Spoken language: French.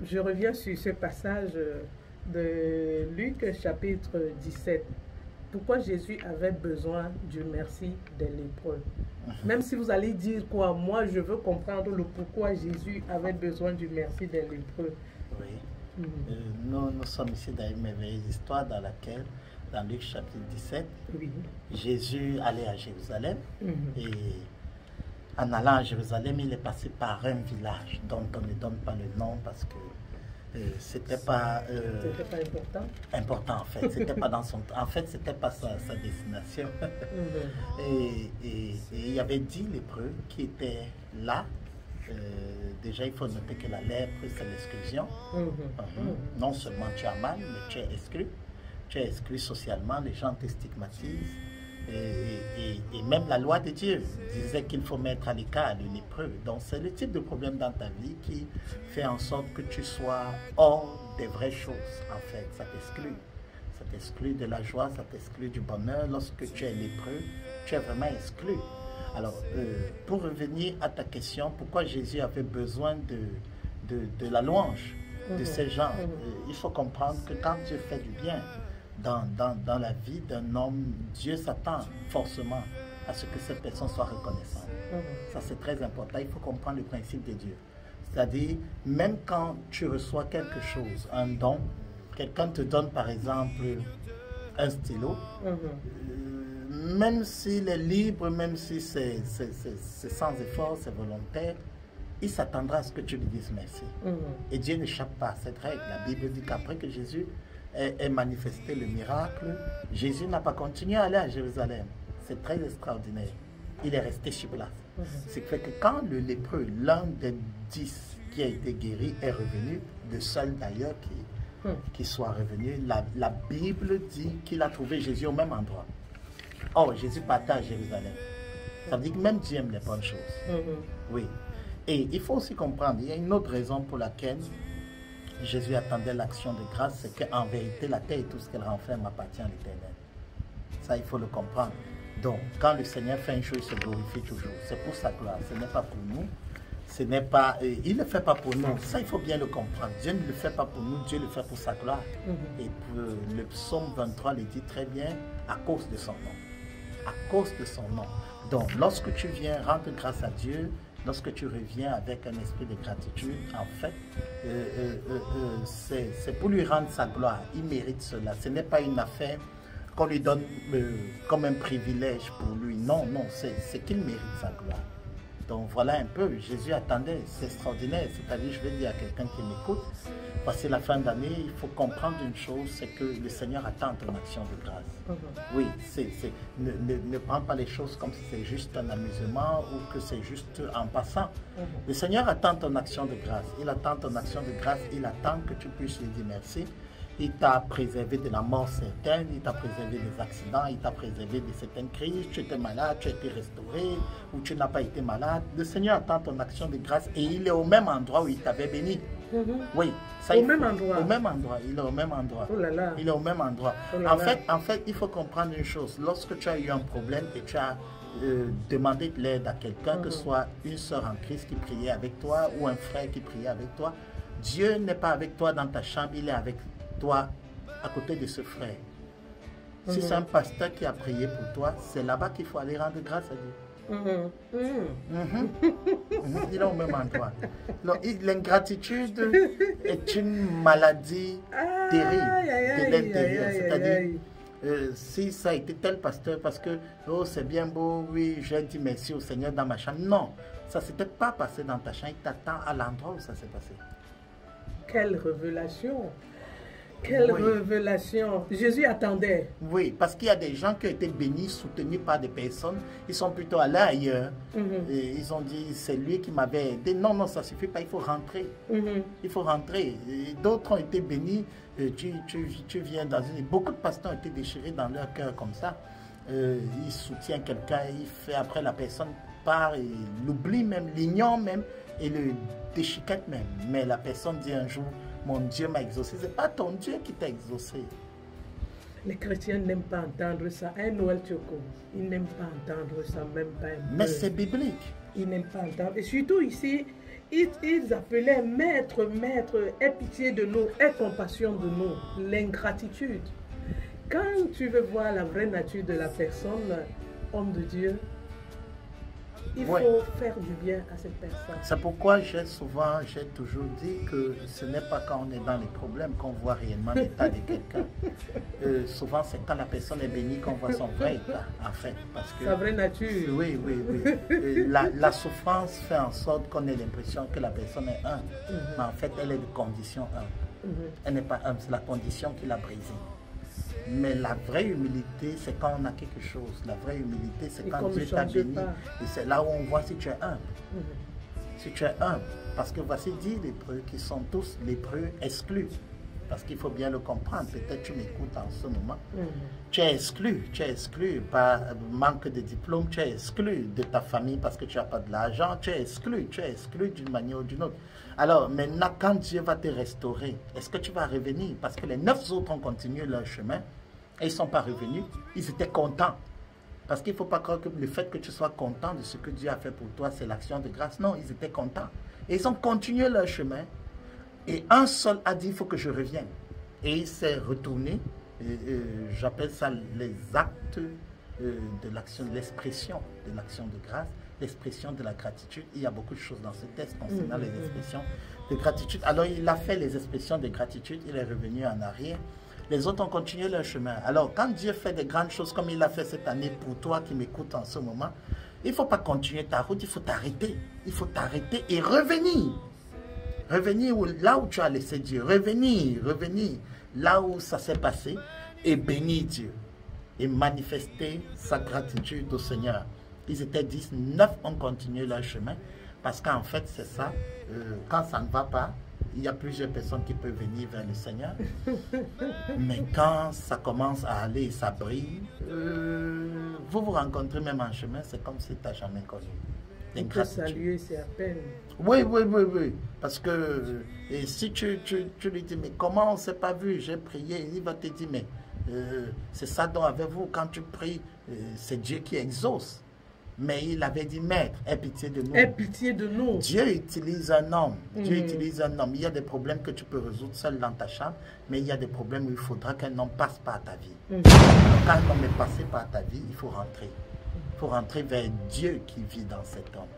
Je reviens sur ce passage de Luc chapitre 17. Pourquoi Jésus avait besoin du merci des lépreux? Même si vous allez dire quoi, moi je veux comprendre le pourquoi Jésus avait besoin du merci des lépreux. Oui. Nous sommes ici dans une merveilleuse histoire dans laquelle, dans Luc chapitre 17, Oui. Jésus allait à Jérusalem et en allant à Jérusalem, il est passé par un village dont on ne donne pas le nom parce que c'était pas important en fait. C'était pas dans son, en fait, c'était pas sa destination. Et il y avait 10 lépreux qui étaient là. Déjà, il faut noter que la lèpre, c'est l'exclusion. Non seulement tu as mal, mais tu es exclu. Tu es exclu socialement, les gens te stigmatisent. Et même la loi de Dieu disait qu'il faut mettre à l'écart le lépreux. Donc c'est le type de problème dans ta vie qui fait en sorte que tu sois hors des vraies choses. En fait, ça t'exclut. Ça t'exclut de la joie, ça t'exclut du bonheur. Lorsque tu es lépreux, tu es vraiment exclu. Alors, pour revenir à ta question, pourquoi Jésus avait besoin de la louange de ces gens, il faut comprendre que quand Dieu fait du bien, dans la vie d'un homme, Dieu s'attend forcément à ce que cette personne soit reconnaissante. Ça, c'est très important. Il faut comprendre le principe de Dieu. C'est-à-dire, même quand tu reçois quelque chose, un don, quelqu'un te donne par exemple un stylo, même s'il est libre, même si c'est sans effort, c'est volontaire, il s'attendra à ce que tu lui dises merci. Et Dieu n'échappe pas à cette règle. La Bible dit qu'après que Jésus ait manifesté le miracle, Jésus n'a pas continué à aller à Jérusalem. C'est très extraordinaire. Il est resté sur place. Ce qui fait que quand le lépreux, l'un des 10 qui a été guéri, est revenu, le seul d'ailleurs qui soit revenu, la Bible dit qu'il a trouvé Jésus au même endroit. Or, Jésus partait à Jérusalem. Ça veut dire que même Dieu aime les bonnes choses. Oui. Et il faut aussi comprendre, il y a une autre raison pour laquelle Jésus attendait l'action de grâce, c'est qu'en vérité, la terre et tout ce qu'elle renferme appartient à l'Éternel. Ça, il faut le comprendre. Donc, quand le Seigneur fait une chose, il se glorifie toujours. C'est pour sa gloire. Ce n'est pas pour nous. Ce n'est pas, il ne le fait pas pour nous. Ça, il faut bien le comprendre. Dieu ne le fait pas pour nous, Dieu le fait pour sa gloire. Et pour, le psaume 23 le dit très bien, à cause de son nom. À cause de son nom. Donc, lorsque tu viens rendre grâce à Dieu, lorsque tu reviens avec un esprit de gratitude, en fait, c'est pour lui rendre sa gloire. Il mérite cela. Ce n'est pas une affaire qu'on lui donne comme un privilège pour lui. Non, non, c'est qu'il mérite sa gloire. Donc voilà un peu, Jésus attendait, c'est extraordinaire. C'est-à-dire, je vais dire à quelqu'un qui m'écoute, passer la fin d'année, il faut comprendre une chose, c'est que le Seigneur attend ton action de grâce. Oui, ne prends pas les choses comme si c'est juste un amusement ou que c'est juste en passant. Le Seigneur attend ton action de grâce. Il attend ton action de grâce, il attend que tu puisses lui dire merci. Il t'a préservé de la mort certaine, il t'a préservé des accidents, il t'a préservé de certaines crises. Tu étais malade, tu as été restauré, ou tu n'as pas été malade. Le Seigneur attend ton action de grâce et il est au même endroit où il t'avait béni. Oui, ça, au même endroit. Au même endroit, il est au même endroit. Oh là là. Il est au même endroit. En fait, il faut comprendre une chose. Lorsque tu as eu un problème et tu as demandé de l'aide à quelqu'un, que ce soit une sœur en Christ qui priait avec toi ou un frère qui priait avec toi, Dieu n'est pas avec toi dans ta chambre, il est avec toi à côté de ce frère. Si c'est un pasteur qui a prié pour toi, c'est là-bas qu'il faut aller rendre grâce à Dieu. Il est au même endroit. L'ingratitude est une maladie terrible de l'intérieur. C'est-à-dire, si ça a été tel pasteur parce que oh, c'est bien beau, oui, j'ai dit merci au Seigneur dans ma chambre. Non, ça ne s'était pas passé dans ta chambre, il t'attend à l'endroit où ça s'est passé. Quelle révélation! Quelle révélation! Jésus attendait. Oui, parce qu'il y a des gens qui ont été bénis, soutenus par des personnes, ils sont plutôt allés ailleurs. Et ils ont dit, c'est lui qui m'avait aidé. Non, non, ça ne suffit pas, il faut rentrer. Il faut rentrer. D'autres ont été bénis. Tu viens dans une... Beaucoup de pasteurs ont été déchirés dans leur cœur comme ça. Il soutient quelqu'un, il fait après la personne part, il l'oublie même, l'ignore même, et le déchiquette même. Mais la personne dit un jour, mon Dieu m'a exaucé. Ce n'est pas ton Dieu qui t'a exaucé. Les chrétiens n'aiment pas entendre ça. Un Noël Tchoko, ils n'aiment pas entendre ça, même pas un peu. Mais c'est biblique. Ils n'aiment pas entendre. Et surtout ici, ils appelaient maître, maître, aie pitié de nous, aie compassion de nous. L'ingratitude. Quand tu veux voir la vraie nature de la personne, homme de Dieu, il faut faire du bien à cette personne. C'est pourquoi j'ai toujours dit que ce n'est pas quand on est dans les problèmes qu'on voit réellement l'état de quelqu'un. Souvent, c'est quand la personne est bénie qu'on voit son vrai état, en fait. Parce que, sa vraie nature. Oui, oui, oui. La souffrance fait en sorte qu'on ait l'impression que la personne est humble. Mais en fait, elle est de condition humble. Elle n'est pas humble, c'est la condition qui l'a brisée. Mais la vraie humilité, c'est quand on a quelque chose. La vraie humilité, c'est quand Dieu t'a béni. Et c'est là où on voit si tu es humble. Si tu es humble. Parce que voici 10 lépreux qui sont tous lépreux exclus. Parce qu'il faut bien le comprendre. Peut-être tu m'écoutes en ce moment. Tu es exclu par manque de diplôme. Tu es exclu de ta famille parce que tu n'as pas de l'argent. Tu es exclu d'une manière ou d'une autre. Alors maintenant, quand Dieu va te restaurer, est-ce que tu vas revenir? Parce que les 9 autres ont continué leur chemin et ils ne sont pas revenus. Ils étaient contents. Parce qu'il ne faut pas croire que le fait que tu sois content de ce que Dieu a fait pour toi, c'est l'action de grâce. Non, ils étaient contents. Et ils ont continué leur chemin. Et un seul a dit, il faut que je revienne. Et il s'est retourné. J'appelle ça les actes de l'action, l'expression de l'action de grâce, l'expression de la gratitude. Il y a beaucoup de choses dans ce texte concernant les expressions de gratitude. Alors il a fait les expressions de gratitude, il est revenu en arrière. Les autres ont continué leur chemin. Alors quand Dieu fait des grandes choses comme il l'a fait cette année pour toi qui m'écoutes en ce moment, il ne faut pas continuer ta route, il faut t'arrêter. Il faut t'arrêter et revenir. Revenir là où tu as laissé Dieu. Revenir là où ça s'est passé et bénir Dieu. Et manifester sa gratitude au Seigneur. Ils étaient 10, 9 ont continué leur chemin. Parce qu'en fait, c'est ça. Quand ça ne va pas, il y a plusieurs personnes qui peuvent venir vers le Seigneur. Mais quand ça commence à aller et ça brille, vous vous rencontrez même en chemin, c'est comme si tu n'as jamais connu. On peut saluer, c'est à peine. Oui. Parce que et si tu lui dis, mais comment on ne s'est pas vu? J'ai prié. Il va te dire, mais c'est ça dont avec vous, quand tu pries, c'est Dieu qui exauce. Mais il avait dit, maître, aie pitié de nous. Aie pitié de nous. Dieu utilise un homme. Dieu utilise un homme. Il y a des problèmes que tu peux résoudre seul dans ta chambre, mais il y a des problèmes où il faudra qu'un homme passe par ta vie. Quand un homme est passé par ta vie, il faut rentrer. Il faut rentrer vers Dieu qui vit dans cet homme.